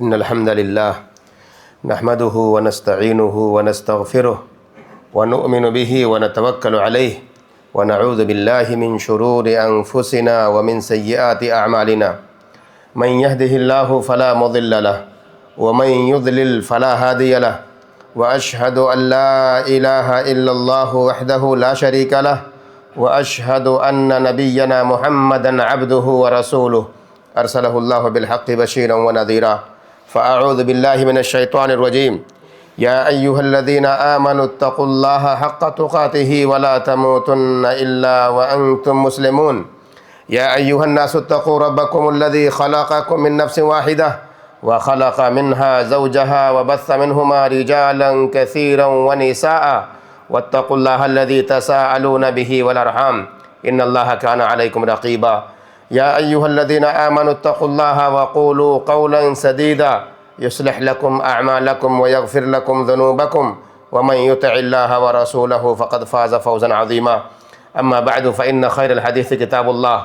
إن الحمد لله نحمده ونستعينه ونستغفره ونؤمن به ونتوكل عليه ونعوذ بالله من شرور أنفسنا ومن سيئات أعمالنا من يهده الله فلا مضل له ومن يضلل فلا هادي له وأشهد أن لا إله إلا الله وحده لا شريك له وأشهد أن نبينا محمدا عبده ورسوله أرسله الله بالحق بشيرا ونذيرا فأعوذ بالله من الشيطان الرجيم يا أيها الذين آمنوا اتقوا الله حق تقاته ولا تموتن إلا وأنتم مسلمون يا أيها الناس اتقوا ربكم الذي خلقكم من نفس واحدة وخلق منها زوجها وبث منهما رجالا كثيرا ونساء واتقوا الله الذي تساءلون به والأرحام إن الله كان عليكم رقيبا يا أيها الذين آمنوا اتقوا الله وقولوا قولا سديدا يصلح لكم أعمالكم ويغفر لكم ذنوبكم ومن يطع الله ورسوله فقد فاز فوزا عظيما أما بعد فإن خير الحديث كتاب الله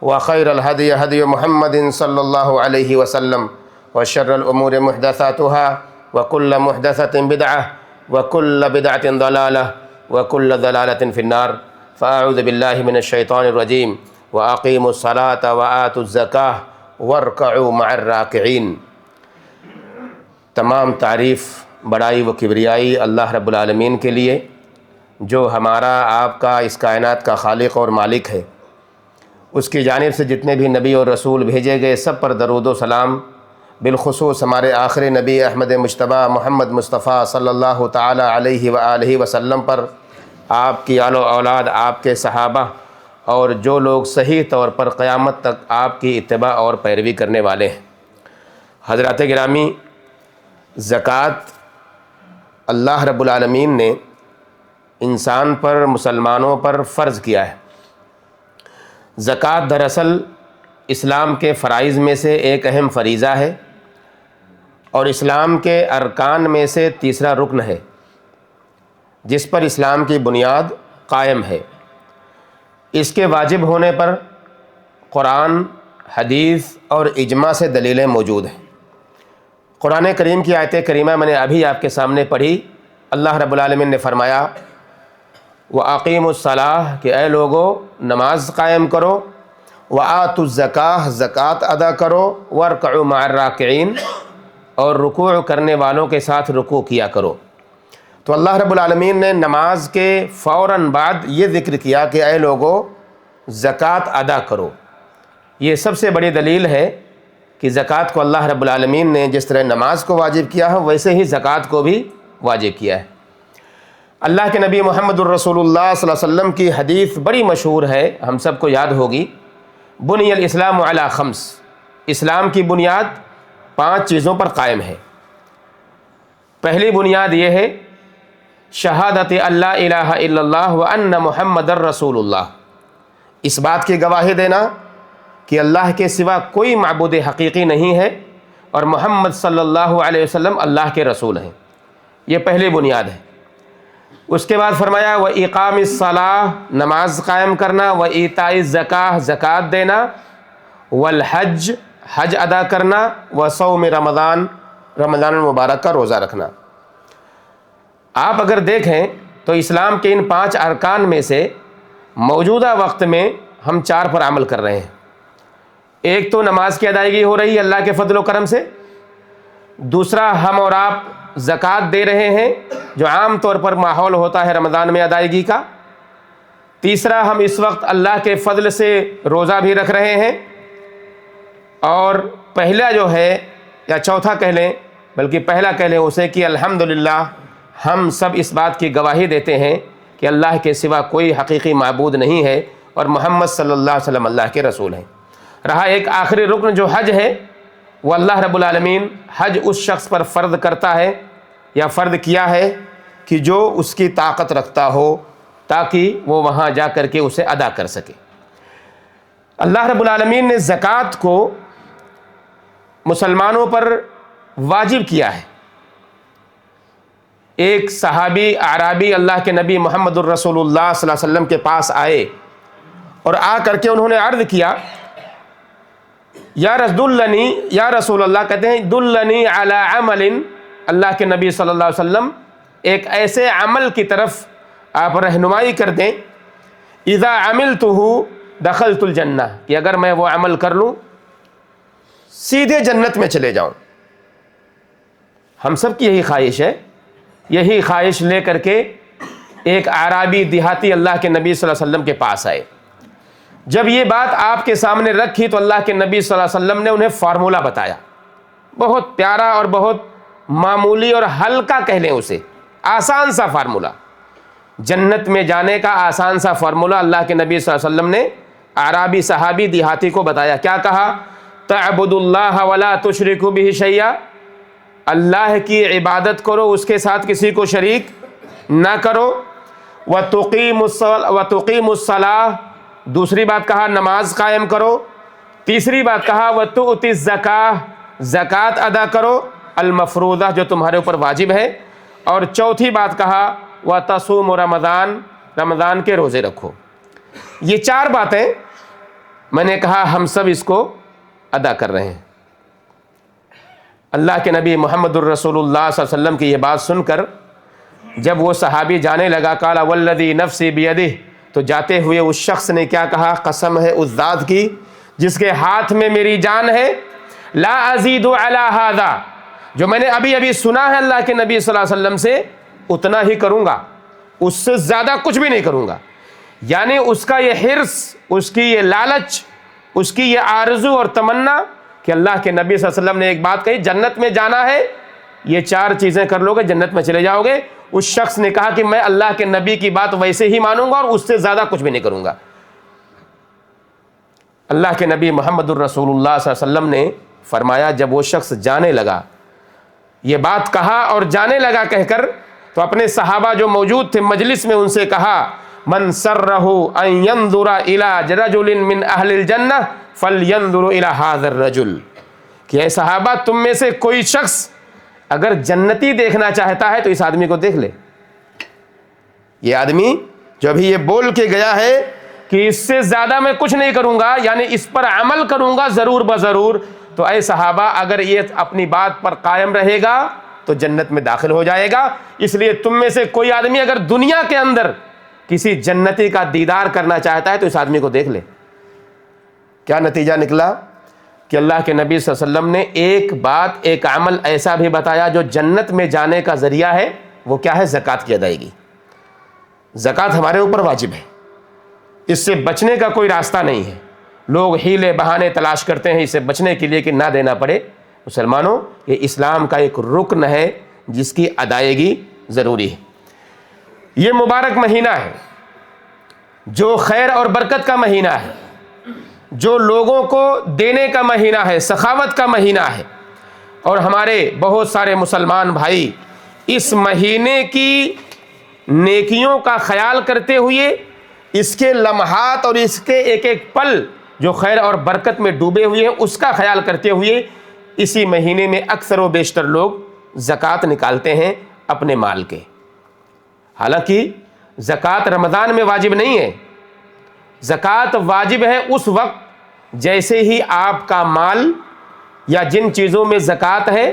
وخير الهدي هدي محمد صلى الله عليه وسلم وشر الأمور محدثاتها وكل محدثة بدعة وكل بدعة ضلالة وكل ضلالة في النار فأعوذ بالله من الشيطان الرجيم وأقيموا الصلاة وآتوا الزكاة واركعوا مع الراكعين۔ تمام تعریف بڑائی و کبریائی اللہ رب العالمین کے لیے جو ہمارا آپ کا اس کائنات کا خالق اور مالک ہے۔ اس کی جانب سے جتنے بھی نبی اور رسول بھیجے گئے سب پر درود و سلام، بالخصوص ہمارے آخری نبی احمد مجتبیٰ محمد مصطفیٰ صلی اللہ تعالی علیہ وآلہ وسلم پر، آپ کی آل و اولاد، آپ کے صحابہ اور جو لوگ صحیح طور پر قیامت تک آپ کی اتباع اور پیروی کرنے والے ہیں۔ حضرات گرامی، زکوٰۃ اللہ رب العالمین نے انسان پر، مسلمانوں پر فرض کیا ہے۔ زکوٰۃ دراصل اسلام کے فرائض میں سے ایک اہم فریضہ ہے اور اسلام کے ارکان میں سے تیسرا رکن ہے جس پر اسلام کی بنیاد قائم ہے۔ اس کے واجب ہونے پر قرآن، حدیث اور اجماع سے دلیلیں موجود ہیں۔ قرآن کریم کی آیت کریمہ میں نے ابھی آپ کے سامنے پڑھی۔ اللہ رب العالمین نے فرمایا وَأَقِيمُوا الصَّلَاةَ کہ اے لوگو نماز قائم کرو، وَآتُوا الزَّكَاةَ زکوٰۃ ادا کرو، وَارْكَعُوا مَعَ الرَّاكِعِينَ اور رکوع کرنے والوں کے ساتھ رکوع کیا کرو۔ تو اللہ رب العالمین نے نماز کے فوراً بعد یہ ذکر کیا کہ اے لوگو زکوٰۃ ادا کرو۔ یہ سب سے بڑی دلیل ہے کہ زکوٰۃ کو اللہ رب العالمین نے جس طرح نماز کو واجب کیا ہے ویسے ہی زکوٰۃ کو بھی واجب کیا ہے۔ اللہ کے نبی محمد الرسول اللہ صلی اللہ علیہ وسلم کی حدیث بڑی مشہور ہے، ہم سب کو یاد ہوگی، بنی الاسلام علی خمس، اسلام کی بنیاد 5 چیزوں پر قائم ہے۔ پہلی بنیاد یہ ہے شہادت اللہ الہ الا اللہ وان محمد الرسول اللہ، اس بات کی گواہی دینا کہ اللہ کے سوا کوئی معبود حقیقی نہیں ہے اور محمد صلی اللہ علیہ وسلم اللہ کے رسول ہیں۔ یہ پہلی بنیاد ہے۔ اس کے بعد فرمایا وَإِقَامِ الصَّلَاةِ نماز قائم کرنا، وَإِيتَاءِ الزَّكَاةِ زکوٰۃ دینا، وَالْحَجِّ حج ادا کرنا، وَصَوْمِ رمضان رمضان المبارک کا روزہ رکھنا۔ آپ اگر دیکھیں تو اسلام کے ان 5 ارکان میں سے موجودہ وقت میں ہم 4 پر عمل کر رہے ہیں۔ ایک تو نماز کی ادائیگی ہو رہی ہے اللہ کے فضل و کرم سے، دوسرا ہم اور آپ زکوٰۃ دے رہے ہیں جو عام طور پر ماحول ہوتا ہے رمضان میں ادائیگی کا، تیسرا ہم اس وقت اللہ کے فضل سے روزہ بھی رکھ رہے ہیں، اور پہلا جو ہے یا چوتھا کہہ لیں، بلکہ پہلا کہہ لیں اسے کہ الحمدللہ ہم سب اس بات کی گواہی دیتے ہیں کہ اللہ کے سوا کوئی حقیقی معبود نہیں ہے اور محمد صلی اللہ علیہ وسلم اللہ کے رسول ہیں۔ رہا ایک آخری رکن جو حج ہے، وہ اللہ رب العالمین حج اس شخص پر فرض کرتا ہے یا فرض کیا ہے کہ جو اس کی طاقت رکھتا ہو تاکہ وہ وہاں جا کر کے اسے ادا کر سکے۔ اللہ رب العالمین نے زکوٰۃ کو مسلمانوں پر واجب کیا ہے۔ ایک صحابی اعرابی اللہ کے نبی محمد الرسول اللہ صلی اللہ علیہ وسلم کے پاس آئے اور آ کر کے انہوں نے عرض کیا یا رسول اللہ کہتے ہیں دلنی علی عمل، اللہ کے نبی صلی اللہ علیہ وسلم ایک ایسے عمل کی طرف آپ رہنمائی کر دیں، اذا عملتہ دخلت الجنہ، کہ اگر میں وہ عمل کر لوں سیدھے جنت میں چلے جاؤں۔ ہم سب کی یہی خواہش ہے، یہی خواہش لے کر کے ایک اعرابی دیہاتی اللہ کے نبی صلی اللہ علیہ وسلم کے پاس آئے۔ جب یہ بات آپ کے سامنے رکھی تو اللہ کے نبی صلی اللہ علیہ وسلم نے انہیں فارمولہ بتایا، بہت پیارا اور بہت معمولی اور ہلکا کہہ لیں اسے، آسان سا فارمولہ، جنت میں جانے کا آسان سا فارمولہ اللہ کے نبی صلی اللہ علیہ وسلم نے اعرابی صحابی دیہاتی کو بتایا۔ کیا کہا؟ تعبد اللہ ولا تشرک بہ شیئا، اللہ کی عبادت کرو، اس کے ساتھ کسی کو شریک نہ کرو، وتقیم الصلاۃ، دوسری بات کہا نماز قائم کرو، تیسری بات کہا وتؤتی الزکاۃ، زکوٰۃ ادا کرو المفروضہ جو تمہارے اوپر واجب ہے، اور چوتھی بات کہا وتصوم رمضان، رمضان کے روزے رکھو۔ یہ چار باتیں میں نے کہا ہم سب اس کو ادا کر رہے ہیں۔ اللہ کے نبی محمد الرسول اللہ صلی اللہ علیہ وسلم کی یہ بات سن کر جب وہ صحابی جانے لگا، قال والذی نفسی بیدہ، تو جاتے ہوئے اس شخص نے کیا کہا؟ قسم ہے اس ذات کی جس کے ہاتھ میں میری جان ہے، لا ازید علی ھذا، جو میں نے ابھی ابھی سنا ہے اللہ کے نبی صلی اللہ علیہ وسلم سے اتنا ہی کروں گا، اس سے زیادہ کچھ بھی نہیں کروں گا۔ یعنی اس کا یہ حرص، اس کی یہ لالچ، اس کی یہ آرزو اور تمنا کہ اللہ کے نبی صلی اللہ علیہ وسلم نے ایک بات کہی، جنت میں جانا ہے، یہ چار چیزیں کر لو گے جنت میں چلے جاؤ گے۔ اس شخص نے کہا کہ میں اللہ کے نبی کی بات ویسے ہی مانوں گا اور اس سے زیادہ کچھ بھی نہیں کروں گا۔ اللہ کے نبی محمد الرسول اللہ صلی اللہ علیہ وسلم نے فرمایا جب وہ شخص جانے لگا، یہ بات کہا اور جانے لگا کہہ کر، تو اپنے صحابہ جو موجود تھے مجلس میں ان سے کہا من سرہ ان ينظر الى رجل من اہل الجنہ فلینظر الى هذا الرجل، کہ اے صحابہ تم میں سے کوئی شخص اگر جنتی دیکھنا چاہتا ہے تو اس آدمی کو دیکھ لے۔ یہ آدمی جو ابھی یہ بول کے گیا ہے کہ اس سے زیادہ میں کچھ نہیں کروں گا، یعنی اس پر عمل کروں گا ضرور بضرور، تو اے صحابہ اگر یہ اپنی بات پر قائم رہے گا تو جنت میں داخل ہو جائے گا۔ اس لیے تم میں سے کوئی آدمی اگر دنیا کے اندر کسی جنتی کا دیدار کرنا چاہتا ہے تو اس آدمی کو دیکھ لے۔ کیا نتیجہ نکلا؟ کہ اللہ کے نبی صلی اللہ علیہ وسلم نے ایک بات، ایک عمل ایسا بھی بتایا جو جنت میں جانے کا ذریعہ ہے، وہ کیا ہے؟ زکوٰۃ کی ادائیگی۔ زکوٰۃ ہمارے اوپر واجب ہے، اس سے بچنے کا کوئی راستہ نہیں ہے۔ لوگ ہیلے بہانے تلاش کرتے ہیں اس سے بچنے کے لیے کہ نہ دینا پڑے۔ مسلمانوں، یہ اسلام کا ایک رکن ہے جس کی ادائیگی ضروری ہے۔ یہ مبارک مہینہ ہے جو خیر اور برکت کا مہینہ ہے، جو لوگوں کو دینے کا مہینہ ہے، سخاوت کا مہینہ ہے، اور ہمارے بہت سارے مسلمان بھائی اس مہینے کی نیکیوں کا خیال کرتے ہوئے، اس کے لمحات اور اس کے ایک ایک پل جو خیر اور برکت میں ڈوبے ہوئے ہیں اس کا خیال کرتے ہوئے اسی مہینے میں اکثر و بیشتر لوگ زکوٰۃ نکالتے ہیں اپنے مال کے۔ حالانکہ زکوٰۃ رمضان میں واجب نہیں ہے، زکوٰۃ واجب ہے اس وقت جیسے ہی آپ کا مال یا جن چیزوں میں زکوٰۃ ہے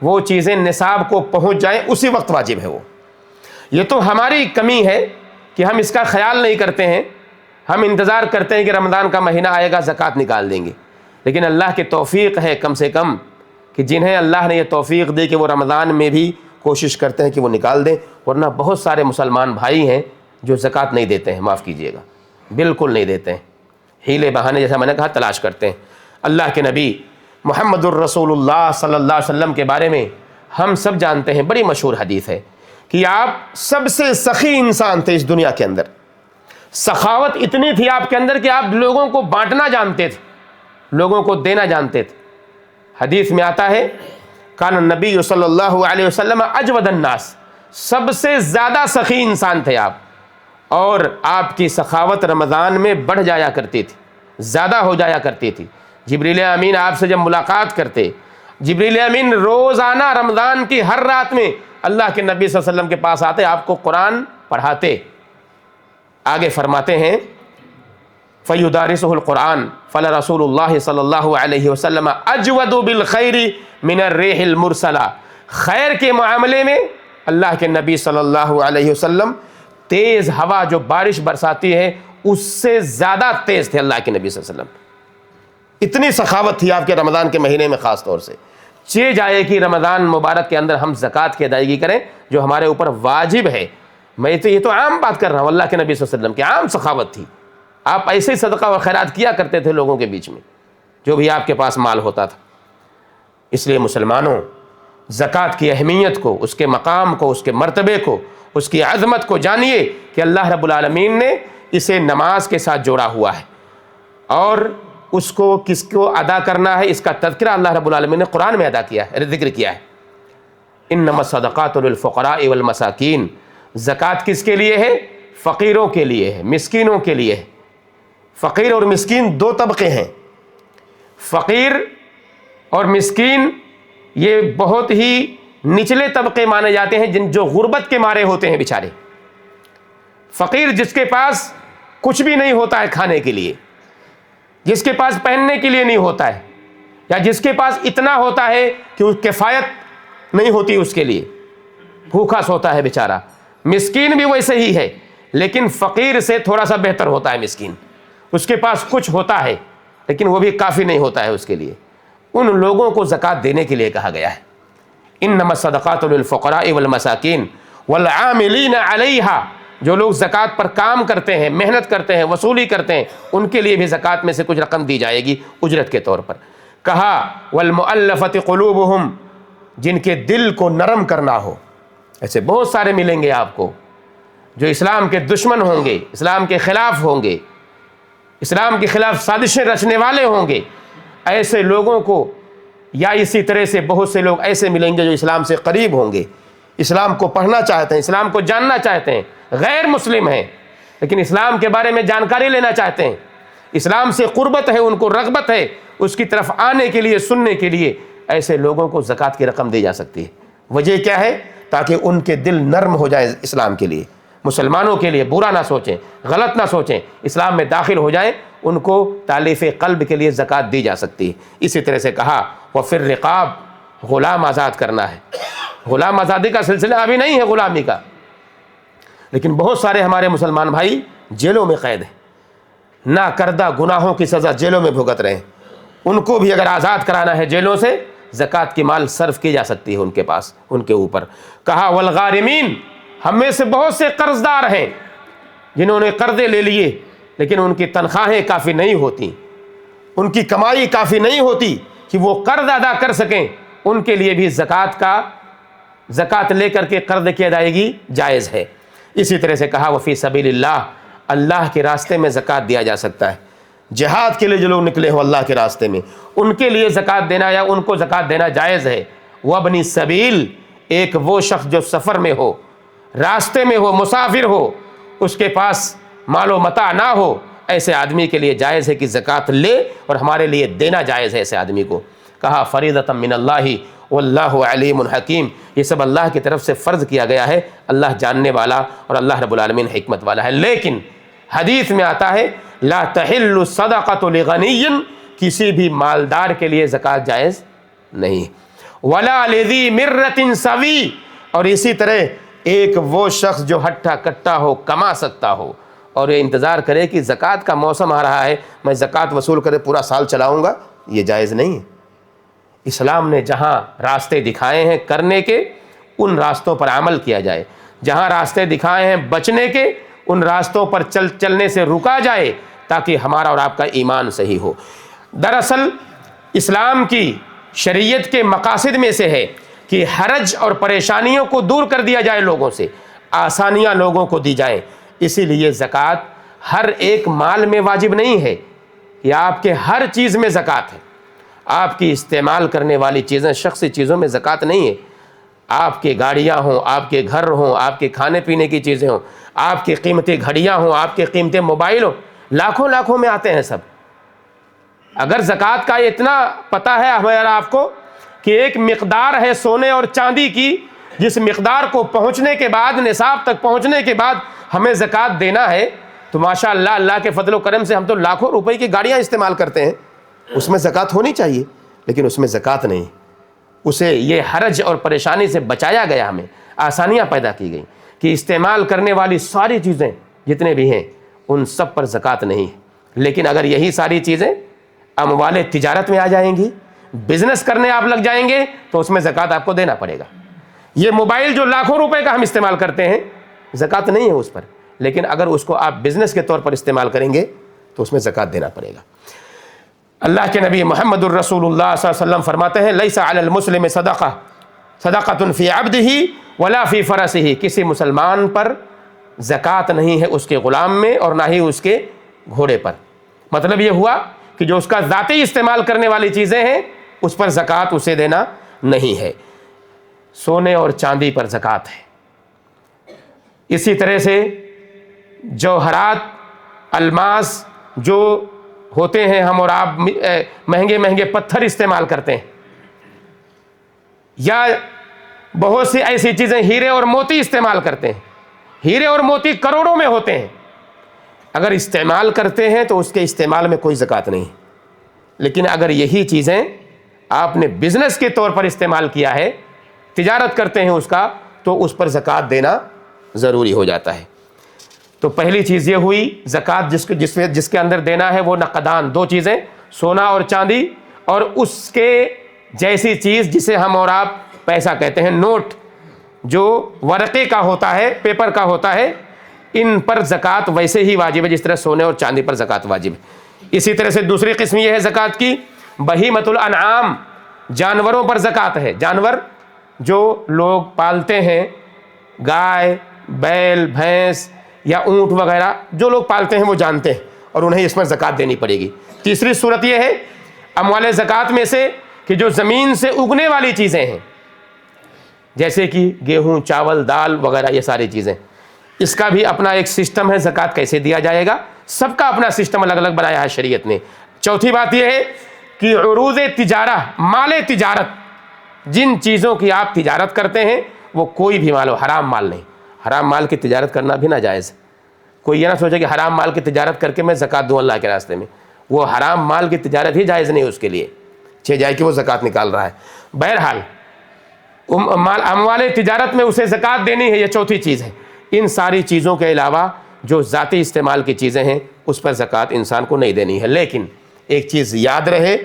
وہ چیزیں نصاب کو پہنچ جائیں، اسی وقت واجب ہے وہ۔ یہ تو ہماری کمی ہے کہ ہم اس کا خیال نہیں کرتے ہیں، ہم انتظار کرتے ہیں کہ رمضان کا مہینہ آئے گا زکوٰۃ نکال دیں گے۔ لیکن اللہ کی توفیق ہے کم سے کم کہ جنہیں اللہ نے یہ توفیق دی کہ وہ رمضان میں بھی کوشش کرتے ہیں کہ وہ نکال دیں، ورنہ بہت سارے مسلمان بھائی ہیں جو زکوٰۃ نہیں دیتے ہیں، معاف کیجیے گا، بالکل نہیں دیتے ہیں، ہیلے بہانے جیسا میں نے کہا تلاش کرتے ہیں۔ اللہ کے نبی محمد الرسول اللہ صلی اللہ علیہ وسلم کے بارے میں ہم سب جانتے ہیں، بڑی مشہور حدیث ہے کہ آپ سب سے سخی انسان تھے اس دنیا کے اندر۔ سخاوت اتنی تھی آپ کے اندر کہ آپ لوگوں کو بانٹنا جانتے تھے، لوگوں کو دینا جانتے تھے۔ حدیث میں آتا ہے کان النبی صلی اللہ علیہ وسلم اجود الناس، سب سے زیادہ سخی انسان تھے آپ، اور آپ کی سخاوت رمضان میں بڑھ جایا کرتی تھی، زیادہ ہو جایا کرتی تھی۔ جبریل امین آپ سے جب ملاقات کرتے، جبریل امین روزانہ رمضان کی ہر رات میں اللہ کے نبی صلی اللہ علیہ وسلم کے پاس آتے، آپ کو قرآن پڑھاتے۔ آگے فرماتے ہیں فیدارسہ القرآن فلرسول اللہ صلی اللہ علیہ وسلم اجود بالخیر من الریح المرسلہ، خیر کے معاملے میں اللہ کے نبی صلی اللہ علیہ وسلم تیز ہوا جو بارش برساتی ہے اس سے زیادہ تیز تھے اللہ کے نبی صلی اللہ علیہ وسلم. اتنی سخاوت تھی آپ کے رمضان کے مہینے میں خاص طور سے. چہ جائے کہ رمضان مبارک کے اندر ہم زکوٰۃ کی ادائیگی کریں جو ہمارے اوپر واجب ہے. میں تو یہ تو عام بات کر رہا ہوں، اللہ کے نبی صلی اللہ علیہ وسلم کی عام سخاوت تھی. آپ ایسے ہی صدقہ و خیرات کیا کرتے تھے لوگوں کے بیچ میں جو بھی آپ کے پاس مال ہوتا تھا. اس لیے مسلمانوں، زکوٰۃ کی اہمیت کو، اس کے مقام کو، اس کے مرتبے کو، اس کی عظمت کو جانیے کہ اللہ رب العالمین نے اسے نماز کے ساتھ جوڑا ہوا ہے، اور اس کو کس کو ادا کرنا ہے اس کا تذکرہ اللہ رب العالمین نے قرآن میں ادا کیا ہے، ذکر کیا ہے. انما الصدقات للفقراء والمساکین، زکوٰۃ کس کے لیے ہے؟ فقیروں کے لیے ہے، مسکینوں کے لیے ہے. فقیر اور مسکین دو طبقے ہیں. فقیر اور مسکین یہ بہت ہی نچلے طبقے مانے جاتے ہیں جو غربت کے مارے ہوتے ہیں بیچارے. فقیر جس کے پاس کچھ بھی نہیں ہوتا ہے کھانے کے لیے، جس کے پاس پہننے کے لیے نہیں ہوتا ہے، یا جس کے پاس اتنا ہوتا ہے کہ اس کفایت نہیں ہوتی اس کے لیے، بھوکا سوتا ہے بیچارہ. مسکین بھی ویسے ہی ہے، لیکن فقیر سے تھوڑا سا بہتر ہوتا ہے مسکین. اس کے پاس کچھ ہوتا ہے لیکن وہ بھی کافی نہیں ہوتا ہے اس کے لیے. ان لوگوں کو زکوٰۃ دینے کے لیے کہا گیا ہے. انما الصدقات للفقراء والمساکین والعاملین علیہا، جو لوگ زکوٰۃ پر کام کرتے ہیں، محنت کرتے ہیں، وصولی کرتے ہیں، ان کے لیے بھی زکوٰۃ میں سے کچھ رقم دی جائے گی اجرت کے طور پر. کہا والمؤلفۃ قلوبہم، جن کے دل کو نرم کرنا ہو. ایسے بہت سارے ملیں گے آپ کو جو اسلام کے دشمن ہوں گے، اسلام کے خلاف ہوں گے، اسلام کے خلاف سازشیں رچنے والے ہوں گے. ایسے لوگوں کو، یا اسی طرح سے بہت سے لوگ ایسے ملیں گے جو اسلام سے قریب ہوں گے، اسلام کو پڑھنا چاہتے ہیں، اسلام کو جاننا چاہتے ہیں، غیر مسلم ہیں لیکن اسلام کے بارے میں جانکاری لینا چاہتے ہیں، اسلام سے قربت ہے، ان کو رغبت ہے اس کی طرف آنے کے لیے، سننے کے لیے. ایسے لوگوں کو زکوٰۃ کی رقم دی جا سکتی ہے. وجہ کیا ہے؟ تاکہ ان کے دل نرم ہو جائیں اسلام کے لیے، مسلمانوں کے لیے برا نہ سوچیں، غلط نہ سوچیں، اسلام میں داخل ہو جائیں. ان کو تالیف قلب کے لیے زکوٰۃ دی جا سکتی ہے. اسی طرح سے کہا وفی الرقاب، غلام آزاد کرنا ہے. غلام آزادی کا سلسلہ ابھی نہیں ہے غلامی کا، لیکن بہت سارے ہمارے مسلمان بھائی جیلوں میں قید ہیں، نہ کردہ گناہوں کی سزا جیلوں میں بھگت رہے ہیں. ان کو بھی اگر آزاد کرانا ہے جیلوں سے، زکوٰۃ کی مال صرف کی جا سکتی ہے ان کے پاس، ان کے اوپر. کہا والغارمین، ہم میں سے بہت سے قرض دار ہیں جنہوں نے قرضے لے لیے لیکن ان کی تنخواہیں کافی نہیں ہوتی، ان کی کمائی کافی نہیں ہوتی کہ وہ قرض ادا کر سکیں. ان کے لیے بھی زکوٰۃ لے کر کے قرض کی ادائیگی جائز ہے. اسی طرح سے کہا وفی سبیل اللہ، اللہ کے راستے میں زکوٰۃ دیا جا سکتا ہے. جہاد کے لیے جو لوگ نکلے ہوں اللہ کے راستے میں، ان کے لیے زکوٰۃ دینا یا ان کو زکوٰۃ دینا جائز ہے. وابن السبیل، ایک وہ شخص جو سفر میں ہو، راستے میں ہو، مسافر ہو، اس کے پاس مال و متاع نہ ہو، ایسے آدمی کے لیے جائز ہے کہ زکوٰۃ لے، اور ہمارے لیے دینا جائز ہے ایسے آدمی کو. کہا فریضۃ من اللہ واللہ علیم حکیم، یہ سب اللہ کی طرف سے فرض کیا گیا ہے، اللہ جاننے والا اور اللہ رب العالمین حکمت والا ہے. لیکن حدیث میں آتا ہے لا تحل الصدقۃ لغنی، کسی بھی مالدار کے لیے زکوٰۃ جائز نہیں. ولا لذی مرۃ سوی، اور اسی طرح ایک وہ شخص جو ہٹھا کٹا ہو، کما سکتا ہو، اور یہ انتظار کرے کہ زکوٰۃ کا موسم آ رہا ہے میں زکوٰۃ وصول کرے پورا سال چلاؤں گا، یہ جائز نہیں ہے. اسلام نے جہاں راستے دکھائے ہیں کرنے کے، ان راستوں پر عمل کیا جائے. جہاں راستے دکھائے ہیں بچنے کے، ان راستوں پر چلنے سے رکا جائے تاکہ ہمارا اور آپ کا ایمان صحیح ہو. دراصل اسلام کی شریعت کے مقاصد میں سے ہے کہ حرج اور پریشانیوں کو دور کر دیا جائے، لوگوں سے آسانیاں لوگوں کو دی جائیں. اسی لیے زکوٰۃ ہر ایک مال میں واجب نہیں ہے، یہ آپ کے ہر چیز میں زکوٰۃ ہے. آپ کی استعمال کرنے والی چیزیں، شخصی چیزوں میں زکوٰۃ نہیں ہے. آپ کے گاڑیاں ہوں، آپ کے گھر ہوں، آپ کے کھانے پینے کی چیزیں ہوں، آپ کی قیمتی گھڑیاں ہوں، آپ کے قیمتی موبائل ہوں، لاکھوں میں آتے ہیں سب. اگر زکوٰۃ کا اتنا پتہ ہے ہمیں اور آپ کو کہ ایک مقدار ہے سونے اور چاندی کی، جس مقدار کو پہنچنے کے بعد، نصاب تک پہنچنے کے بعد ہمیں زکوٰۃ دینا ہے، تو ماشاء اللہ اللہ کے فضل و کرم سے ہم تو لاکھوں روپے کی گاڑیاں استعمال کرتے ہیں، اس میں زکوٰۃ ہونی چاہیے، لیکن اس میں زکوٰۃ نہیں، اسے یہ حرج اور پریشانی سے بچایا گیا، ہمیں آسانیاں پیدا کی گئی کہ استعمال کرنے والی ساری چیزیں جتنے بھی ہیں ان سب پر زکوٰۃ نہیں ہے۔ لیکن اگر یہی ساری چیزیں اموال تجارت میں آ جائیں گی، بزنس کرنے آپ لگ جائیں گے، تو اس میں زکوٰۃ آپ کو دینا پڑے گا۔ یہ موبائل جو لاکھوں روپے کا ہم استعمال کرتے ہیں، زکوٰۃ نہیں ہے اس پر، لیکن اگر اس کو آپ بزنس کے طور پر استعمال کریں گے تو اس میں زکوٰۃ دینا پڑے گا۔ اللہ کے نبی محمد الرسول اللہ صلی اللہ علیہ وسلم فرماتے ہیں لیس علی المسلم صدقۃ فی عبدہ ولا فی فرسہ، کسی مسلمان پر زکوٰۃ نہیں ہے اس کے غلام میں اور نہ ہی اس کے گھوڑے پر۔ مطلب یہ ہوا کہ جو اس کا ذاتی استعمال کرنے والی چیزیں ہیں اس پر زکوٰۃ اسے دینا نہیں ہے۔ سونے اور چاندی پر زکوٰۃ ہے۔ اسی طرح سے جوہرات، الماس جو ہوتے ہیں، ہم اور آپ مہنگے مہنگے پتھر استعمال کرتے ہیں، یا بہت سی ایسی چیزیں، ہیرے اور موتی استعمال کرتے ہیں، ہیرے اور موتی کروڑوں میں ہوتے ہیں، اگر استعمال کرتے ہیں تو اس کے استعمال میں کوئی زکوٰۃ نہیں۔ لیکن اگر یہی چیزیں آپ نے بزنس کے طور پر استعمال کیا ہے، تجارت کرتے ہیں اس کا، تو اس پر زکوٰۃ دینا ضروری ہو جاتا ہے۔ تو پہلی چیز یہ ہوئی زکوٰۃ جس کے اندر دینا ہے وہ نقدان، دو چیزیں، سونا اور چاندی، اور اس کے جیسی چیز جسے ہم اور آپ پیسہ کہتے ہیں، نوٹ جو ورقے کا ہوتا ہے، پیپر کا ہوتا ہے، ان پر زکوٰۃ ویسے ہی واجب ہے جس طرح سونے اور چاندی پر زکوٰۃ واجب ہے۔ اسی طرح سے دوسری قسم یہ ہے زکوٰۃ کی، بہیمۃ الانعام، جانوروں پر زکوٰۃ ہے۔ جانور جو لوگ پالتے ہیں، گائے، بیل، بھینس یا اونٹ وغیرہ جو لوگ پالتے ہیں وہ جانتے ہیں، اور انہیں اس پر زکوٰۃ دینی پڑے گی۔ تیسری صورت یہ ہے اموال زکوٰۃ میں سے کہ جو زمین سے اگنے والی چیزیں ہیں، جیسے کہ گیہوں، چاول، دال وغیرہ، یہ ساری چیزیں، اس کا بھی اپنا ایک سسٹم ہے، زکوٰۃ کیسے دیا جائے گا، سب کا اپنا سسٹم الگ الگ بنایا ہے شریعت نے۔ چوتھی بات یہ ہے کہ عروض تجارہ، مال تجارت، جن چیزوں کی آپ تجارت کرتے ہیں وہ کوئی بھی مال ہو، حرام مال نہیں۔ حرام مال کی تجارت کرنا بھی ناجائز ہے۔ کوئی یہ نہ سوچے کہ حرام مال کی تجارت کر کے میں زکوٰۃ دوں اللہ کے راستے میں، وہ حرام مال کی تجارت ہی جائز نہیں اس کے لیے، چھ جائے کہ وہ زکوٰۃ نکال رہا ہے۔ بہرحال اموال تجارت میں اسے زکوٰۃ دینی ہے، یہ چوتھی چیز ہے۔ ان ساری چیزوں کے علاوہ جو ذاتی استعمال کی چیزیں ہیں اس پر زکوٰۃ انسان کو نہیں دینی ہے۔ لیکن ایک چیز یاد رہے،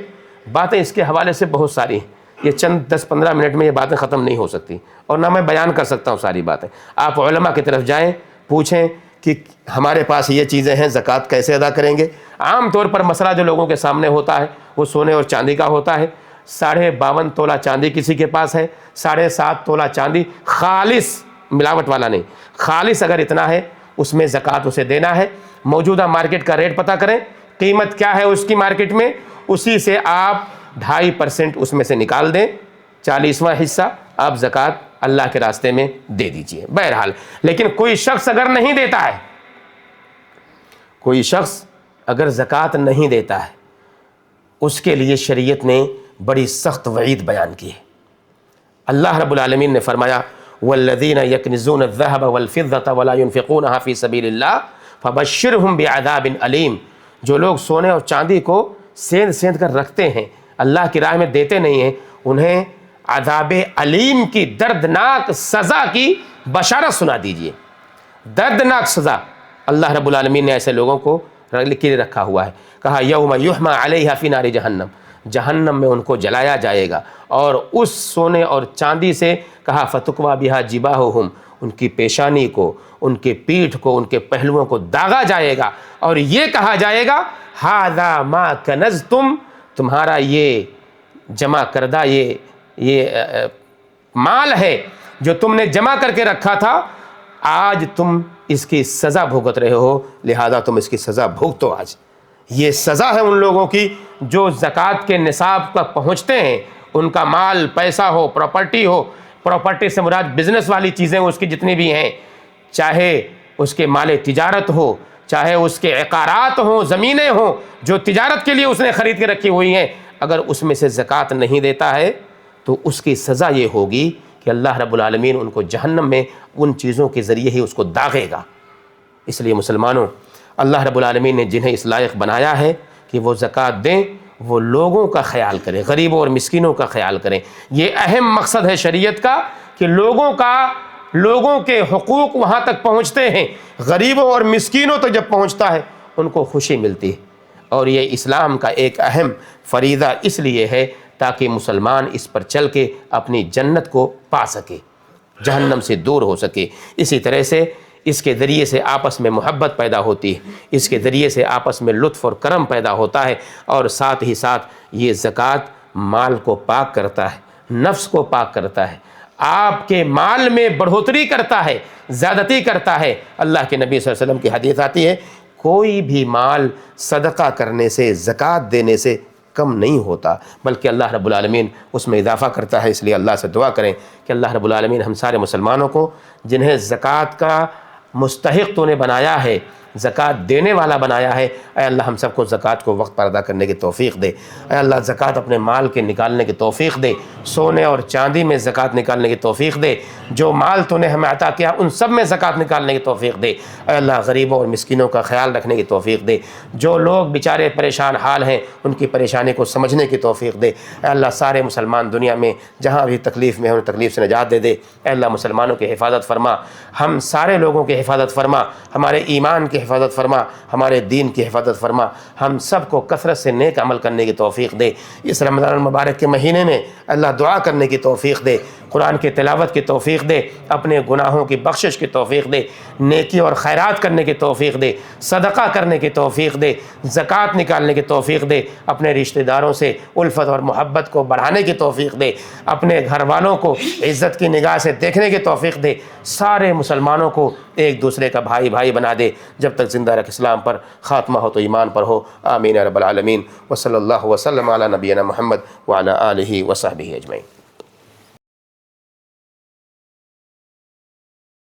باتیں اس کے حوالے سے بہت ساری ہیں، یہ چند 10-15 منٹ میں یہ باتیں ختم نہیں ہو سکتی، اور نہ میں بیان کر سکتا ہوں ساری باتیں۔ آپ علماء کی طرف جائیں، پوچھیں کہ ہمارے پاس یہ چیزیں ہیں، زکوٰۃ کیسے ادا کریں گے۔ عام طور پر مسئلہ جو لوگوں کے سامنے ہوتا ہے وہ سونے اور چاندی کا ہوتا ہے۔ 52.5 تولہ چاندی کسی کے پاس ہے، 7.5 تولہ چاندی، خالص، ملاوٹ والا نہیں، خالص اگر اتنا ہے اس میں زکوٰۃ اسے دینا ہے۔ موجودہ مارکیٹ کا ریٹ پتہ کریں، قیمت کیا ہے اس کی مارکیٹ میں، اسی سے آپ 2.5% اس میں سے نکال دیں، 40واں حصہ آپ زکوٰۃ اللہ کے راستے میں دے دیجئے۔ بہرحال لیکن کوئی شخص اگر نہیں دیتا ہے، کوئی شخص اگر زکوٰۃ نہیں دیتا ہے، اس کے لیے شریعت نے بڑی سخت وعید بیان کی ہے۔ اللہ رب العالمین نے فرمایا والذین یکنزون الذہب والفضة ولا ينفقونها فی سبیل اللہ فبشرہم بعذاب علیم، جو لوگ سونے اور چاندی کو سیندھ کر رکھتے ہیں، اللہ کی راہ میں دیتے نہیں ہیں، انہیں عذاب علیم کی، دردناک سزا کی بشارت سنا دیجئے۔ دردناک سزا اللہ رب العالمین نے ایسے لوگوں کو لیے رکھا ہوا ہے۔ کہا یوم یحمى علیہا فی نار جہنم، جہنم میں ان کو جلایا جائے گا، اور اس سونے اور چاندی سے کہا فتکویٰ بہا جباہہم، ان کی پیشانی کو، ان کے پیٹھ کو، ان کے پہلوؤں کو داغا جائے گا، اور یہ کہا جائے گا ھذا ما کنزتم، تمہارا یہ جمع کردہ یہ مال ہے جو تم نے جمع کر کے رکھا تھا، آج تم اس کی سزا بھگت رہے ہو، لہذا تم اس کی سزا بھگتو آج۔ یہ سزا ہے ان لوگوں کی جو زکوٰۃ کے نصاب تک پہنچتے ہیں، ان کا مال، پیسہ ہو، پراپرٹی ہو، پراپرٹی سے مراد بزنس والی چیزیں اس کی جتنی بھی ہیں، چاہے اس کے مال تجارت ہو، چاہے اس کے عقارات ہوں، زمینیں ہوں جو تجارت کے لیے اس نے خرید کے رکھی ہوئی ہیں، اگر اس میں سے زکوٰۃ نہیں دیتا ہے تو اس کی سزا یہ ہوگی کہ اللہ رب العالمین ان کو جہنم میں ان چیزوں کے ذریعے ہی اس کو داغے گا۔ اس لیے مسلمانوں، اللہ رب العالمین نے جنہیں اس لائق بنایا ہے کہ وہ زکوٰۃ دیں، وہ لوگوں کا خیال کریں، غریبوں اور مسکینوں کا خیال کریں۔ یہ اہم مقصد ہے شریعت کا کہ لوگوں کے حقوق وہاں تک پہنچتے ہیں، غریبوں اور مسکینوں تک جب پہنچتا ہے ان کو خوشی ملتی ہے۔ اور یہ اسلام کا ایک اہم فریضہ اس لیے ہے تاکہ مسلمان اس پر چل کے اپنی جنت کو پا سکے، جہنم سے دور ہو سکے۔ اسی طرح سے اس کے ذریعے سے آپس میں محبت پیدا ہوتی ہے، اس کے ذریعے سے آپس میں لطف اور کرم پیدا ہوتا ہے، اور ساتھ ہی ساتھ یہ زکوٰۃ مال کو پاک کرتا ہے، نفس کو پاک کرتا ہے، آپ کے مال میں بڑھوتری کرتا ہے، زیادتی کرتا ہے۔ اللہ کے نبی صلی اللہ علیہ وسلم کی حدیث آتی ہے کوئی بھی مال صدقہ کرنے سے، زکوٰۃ دینے سے کم نہیں ہوتا، بلکہ اللہ رب العالمین اس میں اضافہ کرتا ہے۔ اس لیے اللہ سے دعا کریں کہ اللہ رب العالمین ہم سارے مسلمانوں کو جنہیں زکوٰۃ کا مستحق تو نے بنایا ہے، زکوٰۃ دینے والا بنایا ہے، اے اللہ ہم سب کو زکوٰۃ کو وقت پر ادا کرنے کی توفیق دے۔ اے اللہ زکوٰۃ اپنے مال کے نکالنے کی توفیق دے، سونے اور چاندی میں زکوٰۃ نکالنے کی توفیق دے، جو مال تو نے ہمیں عطا کیا ان سب میں زکوٰۃ نکالنے کی توفیق دے۔ اے اللہ غریبوں اور مسکینوں کا خیال رکھنے کی توفیق دے، جو لوگ بیچارے پریشان حال ہیں ان کی پریشانی کو سمجھنے کی توفیق دے۔ اے اللہ سارے مسلمان دنیا میں جہاں بھی تکلیف میں ہیں ان تکلیف سے نجات دے دے۔ اے اللہ مسلمانوں کی حفاظت فرما، ہم سارے لوگوں کی حفاظت فرما، ہمارے ایمان کی حفاظت فرما، ہمارے دین کی حفاظت فرما، ہم سب کو کثرت سے نیک عمل کرنے کی توفیق دے۔ اس رمضان المبارک کے مہینے میں اللہ دعا کرنے کی توفیق دے، قرآن کی تلاوت کی توفیق دے، اپنے گناہوں کی بخشش کی توفیق دے، نیکی اور خیرات کرنے کی توفیق دے، صدقہ کرنے کی توفیق دے، زکوٰۃ نکالنے کی توفیق دے، اپنے رشتہ داروں سے الفت اور محبت کو بڑھانے کی توفیق دے، اپنے گھر والوں کو عزت کی نگاہ سے دیکھنے کی توفیق دے، سارے مسلمانوں کو ایک دوسرے کا بھائی بھائی بنا دے، جب تک زندہ رکھ اسلام پر، خاتمہ ہو تو ایمان پر ہو۔ آمین یا رب العالمین۔ وصلی اللہ وسلم علی نبینا محمد وعلی آلہ وصحبہ اجمعین۔